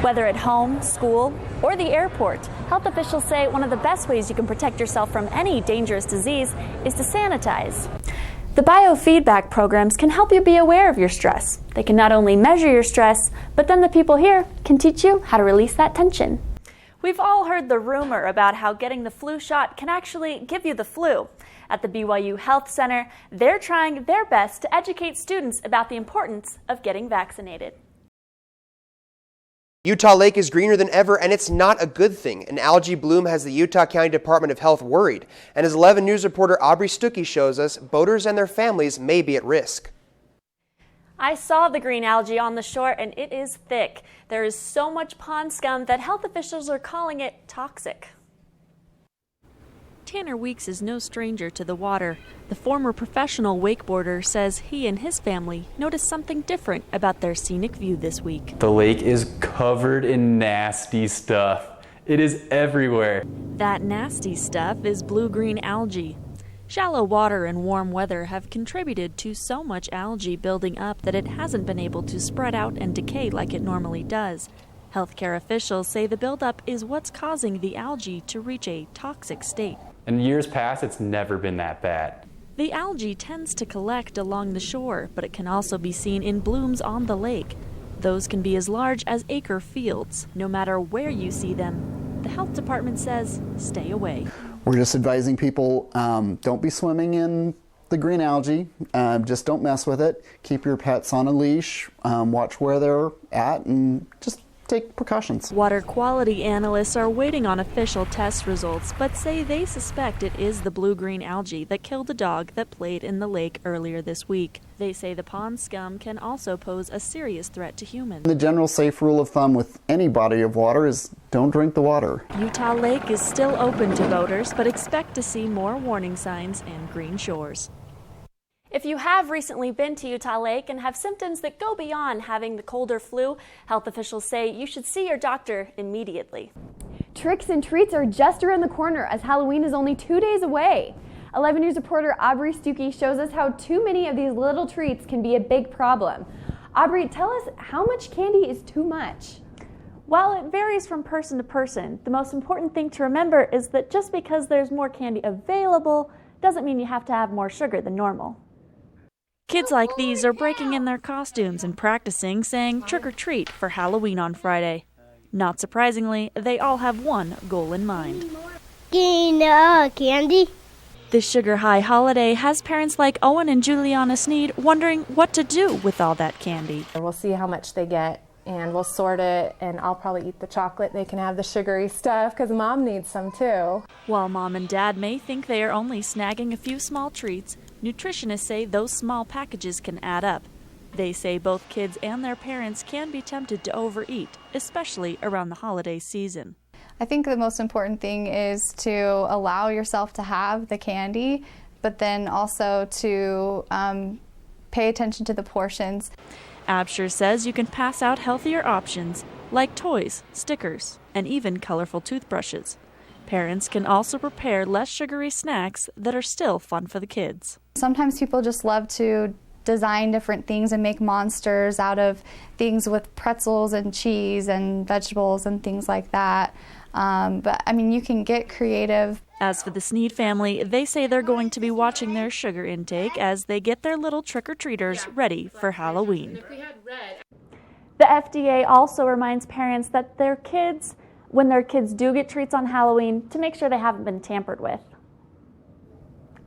Whether at home, school, or the airport, health officials say one of the best ways you can protect yourself from any dangerous disease is to sanitize. The biofeedback programs can help you be aware of your stress. They can not only measure your stress, but then the people here can teach you how to release that tension. We've all heard the rumor about how getting the flu shot can actually give you the flu. At the BYU Health Center, they're trying their best to educate students about the importance of getting vaccinated. Utah Lake is greener than ever, and it's not a good thing. An algae bloom has the Utah County Department of Health worried. And as 11 News reporter Aubrey Stuckey shows us, boaters and their families may be at risk. I saw the green algae on the shore, and it is thick. There is so much pond scum that health officials are calling it toxic. Tanner Weeks is no stranger to the water. The former professional wakeboarder says he and his family noticed something different about their scenic view this week. The lake is covered in nasty stuff. It is everywhere. That nasty stuff is blue-green algae. Shallow water and warm weather have contributed to so much algae building up that it hasn't been able to spread out and decay like it normally does. Healthcare officials say the buildup is what's causing the algae to reach a toxic state. In years past, it's never been that bad. The algae tends to collect along the shore, but it can also be seen in blooms on the lake. Those can be as large as acre fields. No matter where you see them, the health department says stay away. We're just advising people, don't be swimming in the green algae. Just don't mess with it. Keep your pets on a leash. Watch where they're at and just take precautions. Water quality analysts are waiting on official test results, but say they suspect it is the blue-green algae that killed a dog that played in the lake earlier this week. They say the pond scum can also pose a serious threat to humans. The general safe rule of thumb with any body of water is don't drink the water. Utah Lake is still open to boaters, but expect to see more warning signs and green shores. If you have recently been to Utah Lake and have symptoms that go beyond having the cold or flu, health officials say you should see your doctor immediately. Tricks and treats are just around the corner as Halloween is only 2 days away. 11 News reporter Aubrey Stuckey shows us how too many of these little treats can be a big problem. Aubrey, tell us how much candy is too much? While it varies from person to person, the most important thing to remember is that just because there's more candy available doesn't mean you have to have more sugar than normal. Kids like these are breaking in their costumes and practicing saying trick or treat for Halloween on Friday. Not surprisingly, they all have one goal in mind. Candy. This sugar-high holiday has parents like Owen and Juliana Sneed wondering what to do with all that candy. We'll see how much they get and we'll sort it, and I'll probably eat the chocolate. They can have the sugary stuff because Mom needs some too. While Mom and Dad may think they are only snagging a few small treats, nutritionists say those small packages can add up. They say both kids and their parents can be tempted to overeat, especially around the holiday season. I think the most important thing is to allow yourself to have the candy, but then also to pay attention to the portions. Absher says you can pass out healthier options like toys, stickers, and even colorful toothbrushes. Parents can also prepare less sugary snacks that are still fun for the kids. Sometimes people just love to design different things and make monsters out of things with pretzels and cheese and vegetables and things like that. But I mean, you can get creative. As for the Sneed family, they say they're going to be watching their sugar intake as they get their little trick-or-treaters ready for Halloween. The FDA also reminds parents that when their kids do get treats on Halloween, to make sure they haven't been tampered with.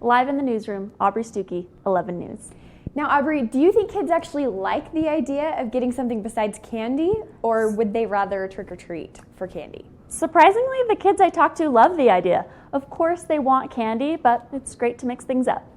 Live in the newsroom, Aubrey Stuckey, 11 News. Now, Aubrey, do you think kids actually like the idea of getting something besides candy, or would they rather trick or treat for candy? Surprisingly, the kids I talked to love the idea. Of course, they want candy, but it's great to mix things up.